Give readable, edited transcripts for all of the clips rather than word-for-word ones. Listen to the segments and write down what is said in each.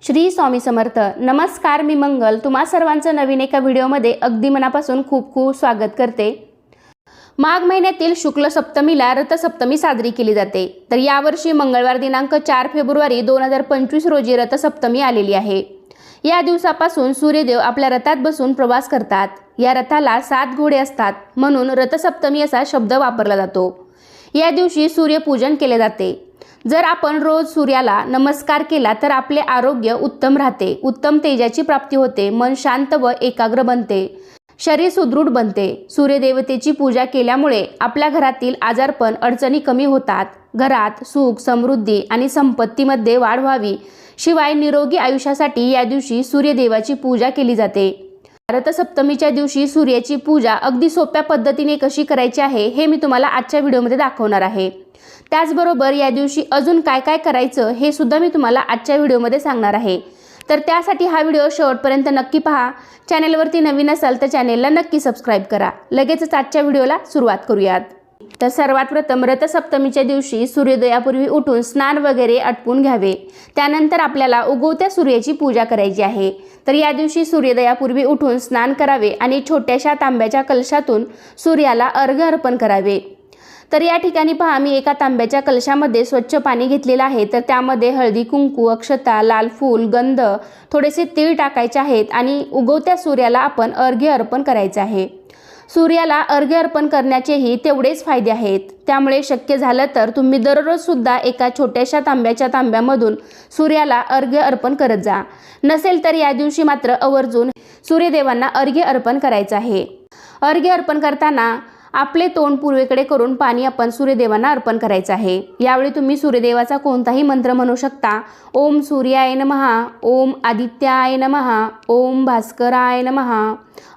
श्री स्वामी समर्थ। नमस्कार, मी मंगल तुम्हा सर्वांचं नवीन एका व्हिडिओमध्ये अगदी मनापासून खूप खूप स्वागत करते। माघ महिन्यातील शुक्ल सप्तमीला रथसप्तमी साजरी केली जाते। तर यावर्षी मंगळवार दिनांक 4 फेब्रुवारी 2025 रोजी रथसप्तमी आलेली आहे। या दिवसापासून सूर्यदेव आपल्या रथात बसून प्रवास करतात। या रथाला 7 घोडे असतात, म्हणून रथसप्तमी असा शब्द वापरला जातो। या दिवशी सूर्यपूजन केले जाते। जर आपण रोज सूर्याला नमस्कार केला तर आपले आरोग्य उत्तम राहते, उत्तम तेजाची प्राप्ती होते, मन शांत व एकाग्र बनते, शरीर सुदृढ बनते। सूर्यदेवतेची पूजा केल्यामुळे आपल्या घरातील आजारपण अडचणी कमी होतात, घरात सुख समृद्धी आणि संपत्तीमध्ये वाढ व्हावी। शिवाय निरोगी आयुष्यासाठी या दिवशी सूर्यदेवाची पूजा केली जाते। रथसप्तमीच्या दिवशी सूर्याची पूजा अगदी सोप्या पद्धतीने कशी करायची आहे हे मी तुम्हाला आजच्या व्हिडिओमध्ये दाखवणार आहे। त्याचबरोबर या दिवशी अजून काय काय करायचं हे सुद्धा मी तुम्हाला आजच्या व्हिडिओमध्ये सांगणार आहे। तर त्यासाठी हा व्हिडिओ शेवटपर्यंत नक्की पहा। चॅनलवरती नवीन असाल तर चॅनेलला नक्की सबस्क्राइब करा। लगेचच आजच्या व्हिडिओला सुरुवात करूयात। तर सर्वात प्रथम रथसप्तमीच्या दिवशी सूर्योदयापूर्वी उठून स्नान वगैरे आटपून घ्यावे। त्यानंतर आपल्याला उगवत्या सूर्याची पूजा करायची आहे। तर या दिवशी सूर्योदयापूर्वी उठून स्नान करावे आणि छोट्याशा तांब्याच्या कलशातून सूर्याला अर्घ्य अर्पण करावे। तर या ठिकाणी पहा, मी एका तांब्याच्या कलशामध्ये स्वच्छ पाणी घेतलेलं आहे। तर त्यामध्ये हळदी कुंकू, अक्षता, लाल फूल, गंध, थोडेसे तीळ टाकायचे आहेत आणि उगवत्या सूर्याला आपण अर्घ्य अर्पण करायचे आहे। सूर्याला अर्घ्य अर्पण करण्याचेही तेवढेच फायदे आहेत, त्यामुळे शक्य झालं तर तुम्ही दररोज सुद्धा एका छोट्याशा तांब्यामधून सूर्याला अर्घ्य अर्पण करत जा। नसेल तर या दिवशी मात्र आवर्जून सूर्यदेवांना अर्घ्य अर्पण करायचं आहे। अर्घ्य अर्पण करताना आपले तोंड पूर्वेकडे करून पाणी आपण सूर्यदेवांना अर्पण करायचं आहे। यावेळी तुम्ही सूर्यदेवाचा कोणताही मंत्र म्हणू शकता। ओम सूर्याय नमः, ओम आदित्याय नमः, ओम भास्कराय नमः,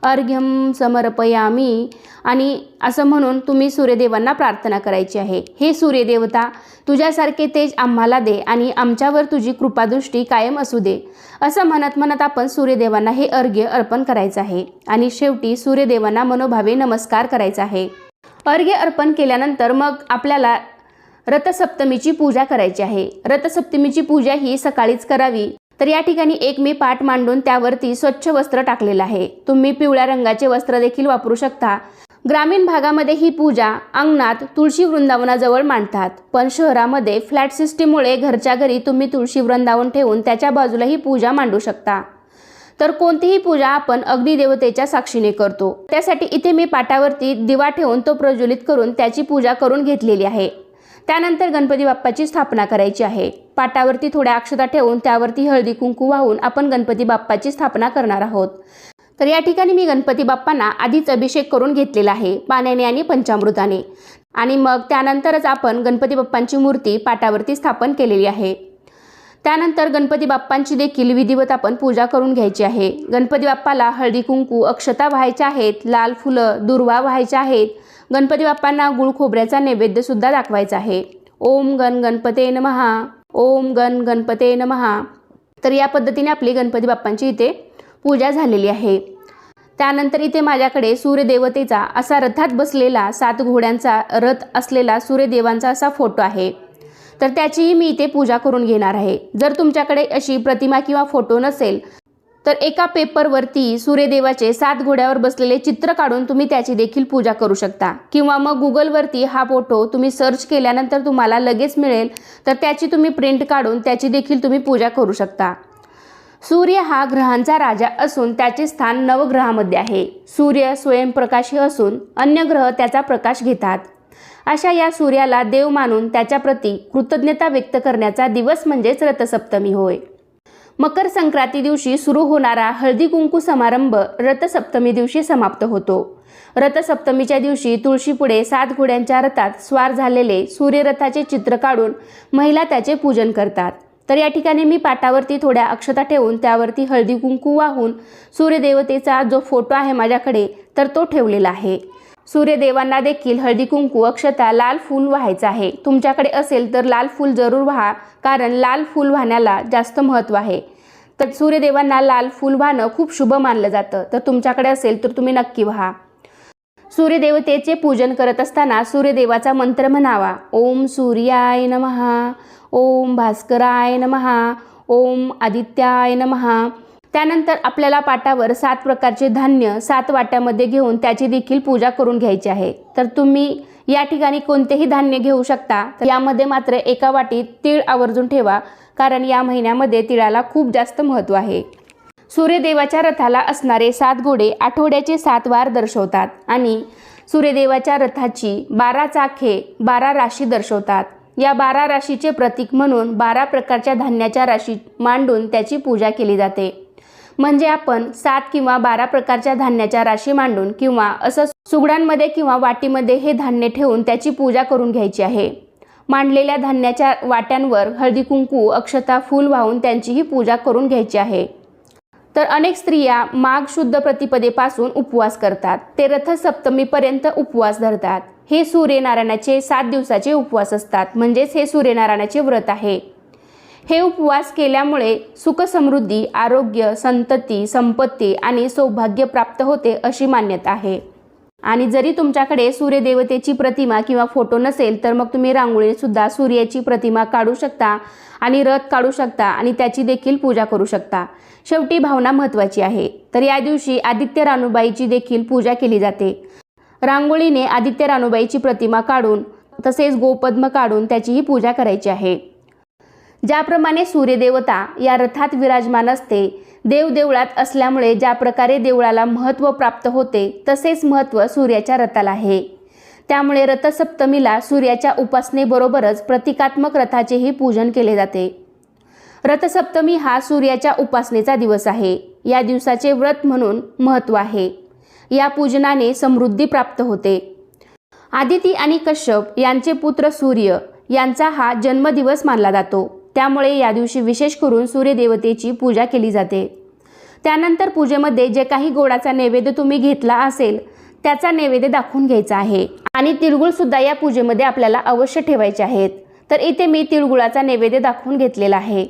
अर्घ्यम समर्पयामी आणि असं म्हणून तुम्ही सूर्यदेवांना प्रार्थना करायची आहे। हे सूर्यदेवता, तुझ्यासारखे तेज आम्हाला दे आणि आमच्यावर तुझी कृपादृष्टी कायम असू दे, असं म्हणत आपण सूर्यदेवांना हे अर्घ्य अर्पण करायचं आहे। आणि शेवटी सूर्यदेवांना मनोभावे नमस्कार करायचा आहे। अर्घ्य अर्पण केल्यानंतर मग आपल्याला रथसप्तमीची पूजा करायची आहे। रथसप्तमीची पूजा ही सकाळीच करावी। तर या ठिकाणी एक मी पाट मांडून त्यावरती स्वच्छ वस्त्र टाकलेलं आहे। तुम्ही पिवळ्या रंगाचे वस्त्र देखील वापरू शकता। ग्रामीण भागामध्ये ही पूजा अंगणात तुळशी वृंदावनाजवळ मांडतात, पण शहरामध्ये फ्लॅट सिस्टीममुळे घरच्या घरी तुम्ही तुळशी वृंदावन ठेवून त्याच्या बाजूला ही पूजा मांडू शकता। तर कोणतीही पूजा आपण अग्निदेवतेच्या साक्षीने करतो, त्यासाठी इथे मी पाटावरती दिवा ठेवून तो प्रज्वलित करून त्याची पूजा करून घेतलेली आहे। त्यानंतर गणपती बाप्पाची स्थापना करायची आहे। पाटावरती थोड्या अक्षता ठेवून त्यावरती हळदी कुंकू वाहून आपण गणपती बाप्पाची स्थापना करणार आहोत। तर या ठिकाणी मी गणपती बाप्पांना आधीच अभिषेक करून घेतलेला आहे, पाण्याने आणि पंचामृताने, आणि मग त्यानंतरच आपण गणपती बाप्पांची मूर्ती पाटावरती स्थापन केलेली आहे। त्यानंतर गणपती बाप्पांची देखील विधिवत आपण पूजा करून घ्यायची आहे। गणपती बाप्पाला हळदी कुंकू, अक्षता व्हायच्या आहेत, लाल फुलं, दुर्वा व्हायच्या आहेत। गणपती बाप्पांना गुळ खोबऱ्याचा नैवेद्य सुद्धा दाखवायचा आहे। ओम गण गणपते नमः, ओम गण गणपते नमः। तर या पद्धतीने आपली गणपती बाप्पांची इथे पूजा झालेली आहे। त्यानंतर इथे माझ्याकडे सूर्यदेवतेचा असा रथात बसलेला 7 घोड्यांचा रथ असलेला सूर्यदेवांचा असा फोटो आहे। तर त्याचीही मी इथे पूजा करून घेणार आहे। जर तुमच्याकडे अशी प्रतिमा किंवा फोटो नसेल तर एका पेपरवरती सूर्यदेवाचे 7 घोड्यावर बसलेले चित्र काढून तुम्ही त्याची देखील पूजा करू शकता, किंवा मग गुगलवरती हा फोटो तुम्ही सर्च केल्यानंतर तुम्हाला लगेच मिळेल, तर त्याची तुम्ही प्रिंट काढून त्याची देखील तुम्ही पूजा करू शकता। सूर्य हा ग्रहांचा राजा असून त्याचे स्थान नवग्रहामध्ये आहे। सूर्य स्वयंप्रकाशी असून अन्य ग्रह त्याचा प्रकाश घेतात। अशा या सूर्याला देव मानून त्याच्याप्रती कृतज्ञता व्यक्त करण्याचा दिवस म्हणजेच रथसप्तमी होय। मकर संक्रांती दिवशी सुरू होणारा हळदी कुंकू समारंभ रथसप्तमी दिवशी समाप्त होतो। रथसप्तमीच्या दिवशी तुळशीपुढे 7 घोड्यांच्या रथात स्वार झालेले सूर्यरथाचे चित्र काढून महिला त्याचे पूजन करतात। तर या ठिकाणी मी पाटावरती थोड्या अक्षता ठेवून त्यावरती हळदी कुंकू वाहून सूर्यदेवतेचा जो फोटो आहे माझ्याकडे तर तो ठेवलेला आहे। सूर्यदेवांना देखील हळदी कुंकू, अक्षता, लाल फूल व्हायचं आहे। तुमच्याकडे असेल तर लाल फूल जरूर व्हा, कारण लाल फूल वाहण्याला जास्त महत्त्व आहे। तर सूर्यदेवांना लाल फूल वाहणं खूप शुभ मानलं जातं, तर तुमच्याकडे असेल तर तुम्ही नक्की व्हा। सूर्यदेवतेचे पूजन करत असताना सूर्यदेवाचा मंत्र म्हणावा। ओम सूर्याय नमः, ओम भास्कराय नमः, ओम आदित्याय नमः। त्यानंतर आपल्याला पाटावर 7 प्रकारचे धान्य 7 वाट्यामध्ये घेऊन त्याची देखील पूजा करून घ्यायची आहे। तर तुम्ही या ठिकाणी कोणतेही धान्य घेऊ शकता। तर यामध्ये मात्र एका वाटीत तीळ आवर्जून ठेवा, कारण या महिन्यामध्ये तिळाला खूप जास्त महत्त्व आहे। सूर्यदेवाच्या रथाला असणारे 7 घोडे आठवड्याचे 7 वार दर्शवतात आणि सूर्यदेवाच्या रथाची 12 चाके 12 राशी दर्शवतात। या 12 राशीचे प्रतीक म्हणून 12 प्रकारच्या धान्याच्या राशी मांडून त्याची पूजा केली जाते। म्हणजे आपण 7 किंवा 12 प्रकारच्या धान्याच्या राशी मांडून किंवा असं सुगडांमध्ये किंवा वाटीमध्ये हे धान्य ठेवून त्याची पूजा करून घ्यायची आहे। मांडलेल्या धान्याच्या वाट्यांवर हळदी कुंकू अक्षता फूल वाहून त्यांचीही पूजा करून घ्यायची आहे। तर अनेक स्त्रिया माघ शुद्ध प्रतिपदेपासून उपवास करतात, ते रथसप्तमीपर्यंत उपवास धरतात। हे सूर्यनारायणाचे 7 दिवसाचे उपवास असतात, म्हणजेच हे सूर्यनारायणाचे व्रत आहे। हे उपवास केल्यामुळे सुख समृद्धी, आरोग्य, संतती, संपत्ती आणि सौभाग्य प्राप्त होते अशी मान्यता आहे। आणि जरी तुमच्याकडे सूर्यदेवतेची प्रतिमा किंवा फोटो नसेल तर मग तुम्ही रांगोळीने सुद्धा सूर्याची प्रतिमा काढू शकता आणि रथ काढू शकता आणि त्याची देखील पूजा करू शकता। शेवटी भावना महत्त्वाची आहे। तर या दिवशी आदित्य रानूबाईची देखील पूजा केली जाते। रांगोळीने आदित्य रानूबाईची प्रतिमा काढून तसेच गोपद्म काढून त्याचीही पूजा करायची आहे। ज्याप्रमाणे सूर्यदेवता या रथात विराजमान असते, देव देवळात असल्यामुळे ज्या प्रकारे देवळाला महत्त्व प्राप्त होते तसेच महत्त्व सूर्याच्या रथाला आहे। त्यामुळे रथसप्तमीला सूर्याच्या उपासनेबरोबरच प्रतिकात्मक रथाचेही पूजन केले जाते। रथसप्तमी हा सूर्याच्या उपासनेचा दिवस आहे। या दिवसाचे व्रत म्हणून महत्त्व आहे। या पूजनाने समृद्धी प्राप्त होते। आदिती आणि कश्यप यांचे पुत्र सूर्य यांचा हा जन्मदिवस मानला जातो। त्यामुळे या दिवशी विशेष करून सूर्यदेवतेची पूजा केली जाते। त्यानंतर पूजेमध्ये जे काही गोडाचा नैवेद्य तुम्ही घेतला असेल त्याचा नैवेद्य दाखवून घ्यायचा आहे आणि तिळगुळ सुद्धा या पूजेमध्ये आपल्याला अवश्य ठेवायचे आहेत। तर इथे मी तिळगुळाचा नैवेद्य दाखवून घेतलेला आहे।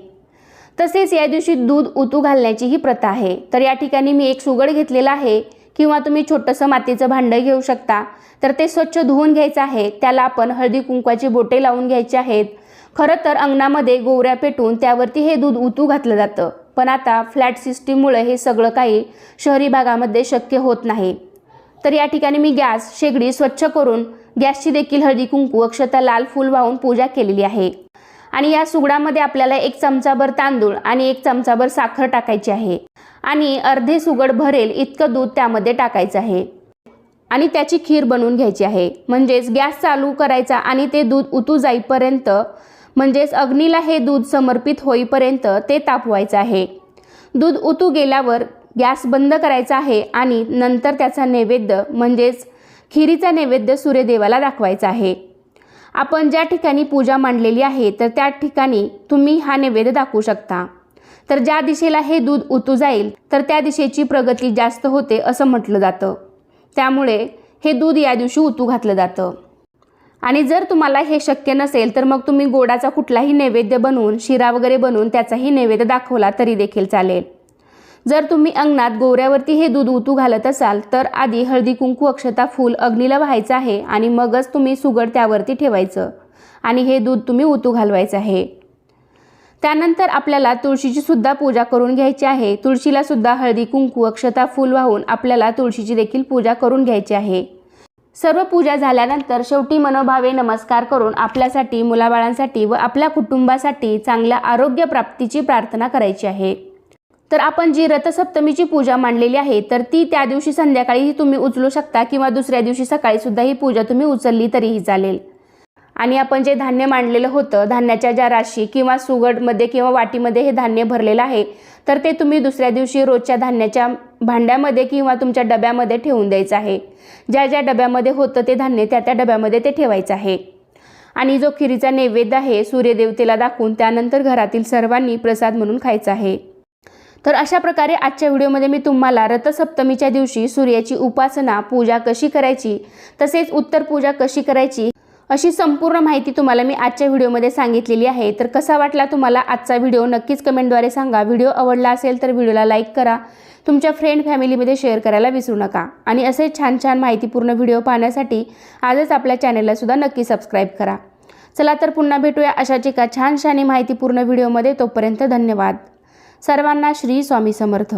तसेच या दिवशी दूध उतू घालण्याची ही प्रथा आहे। तर या ठिकाणी मी एक सुगड घेतलेला आहे किंवा तुम्ही छोटंसं मातीचं भांडं घेऊ शकता। तर ते स्वच्छ धुवून घ्यायचं आहे। त्याला आपण हळदी कुंकवाची बोटे लावून घ्यायची आहेत। खरं तर अंगणामध्ये गोवऱ्या पेटून त्यावरती हे दूध उतू घातलं जातं, पण आता फ्लॅट सिस्टीममुळे हे सगळं काही शहरी भागामध्ये शक्य होत नाही। तर या ठिकाणी मी गॅस शेगडी स्वच्छ करून गॅसची देखील हळदी कुंकू अक्षता लाल फूल वाहून पूजा केलेली आहे। आणि या सुगडामध्ये आपल्याला 1 चमचाभर तांदूळ आणि 1 चमचाभर साखर टाकायची आहे आणि अर्धे सुगड भरेल इतकं दूध त्यामध्ये टाकायचं आहे आणि त्याची खीर बनवून घ्यायची आहे। म्हणजेच गॅस चालू करायचा आणि ते दूध उतू जाईपर्यंत, म्हणजेच अग्नीला हे दूध समर्पित होईपर्यंत ते तापवायचं आहे। दूध उतू गेल्यावर गॅस बंद करायचा आहे आणि नंतर त्याचा नैवेद्य म्हणजेच खिरीचा नैवेद्य सूर्यदेवाला दाखवायचा आहे। आपण ज्या ठिकाणी पूजा मांडलेली आहे तर त्या ठिकाणी तुम्ही हा नैवेद्य दाखवू शकता। तर ज्या दिशेला हे दूध उतू जाईल तर त्या दिशेची प्रगती जास्त होते असं म्हटलं जातं। त्यामुळे हे दूध या दिवशी उतू घातलं जातं। आणि जर तुम्हाला हे शक्य नसेल तर मग तुम्ही गोडाचा कुठलाही नैवेद्य बनवून शिरा वगैरे बनवून त्याचाही नैवेद्य दाखवला तरी देखील चालेल। जर तुम्ही अंगणात गोवऱ्यावरती हे दूध उतू घालत असाल तर आधी हळदी कुंकू अक्षता फूल अग्नीला वाहायचं आहे आणि मगच तुम्ही सुगड त्यावरती ठेवायचं आणि हे दूध तुम्ही उतू घालवायचं आहे। त्यानंतर आपल्याला तुळशीची सुद्धा पूजा करून घ्यायची आहे। तुळशीला सुद्धा हळदी कुंकू अक्षता फूल वाहून आपल्याला तुळशीची देखील पूजा करून घ्यायची आहे। सर्व पूजा झाल्यानंतर शेवटी मनोभावे नमस्कार करून आपल्यासाठी, मुलाबाळांसाठी व आपल्या कुटुंबासाठी चांगल्या आरोग्य प्राप्तीची प्रार्थना करायची आहे। तर आपण जी रथसप्तमीची पूजा मांडलेली आहे तर ती त्या दिवशी संध्याकाळी तुम्ही उचलू शकता किंवा दुसऱ्या दिवशी सकाळी सुद्धा ही पूजा तुम्ही उचलली तरीही चालेल। आणि आपण जे धान्य मांडलेलं होतं, धान्याच्या ज्या राशी किंवा सुगडमध्ये किंवा वाटीमध्ये हे धान्य भरलेलं आहे तर ते तुम्ही दुसऱ्या दिवशी रोजच्या धान्याच्या भांड्यामध्ये किंवा तुमच्या डब्यामध्ये ठेवून द्यायचं आहे। ज्या ज्या डब्यामध्ये होतं ते धान्य त्या त्या डब्यामध्ये ते ठेवायचं आहे। आणि जो खिरीचा नैवेद्य आहे सूर्यदेवतेला दाखवून त्यानंतर घरातील सर्वांनी प्रसाद म्हणून खायचा आहे। तर अशा प्रकारे आजच्या व्हिडिओमध्ये मी तुम्हाला रथसप्तमीच्या दिवशी सूर्याची उपासना पूजा कशी करायची तसेच उत्तर पूजा कशी करायची अशी संपूर्ण माहिती तुम्हाला मी आजच्या व्हिडिओमध्ये सांगितलेली आहे। तर कसा वाटला तुम्हाला आजचा व्हिडिओ नक्कीच कमेंटद्वारे सांगा। व्हिडिओ आवडला असेल तर व्हिडिओला लाईक करा, तुमच्या फ्रेंड फॅमिलीमध्ये शेअर करायला विसरू नका आणि असे छान छान माहितीपूर्ण व्हिडिओ पाहण्यासाठी आजच आपल्या चॅनलला सुद्धा नक्की सबस्क्राईब करा। चला तर पुन्हा भेटूया अशाच एका छानशा आणि माहितीपूर्ण व्हिडिओमध्ये. तोपर्यंत धन्यवाद. सर्वांना श्री स्वामी समर्थ.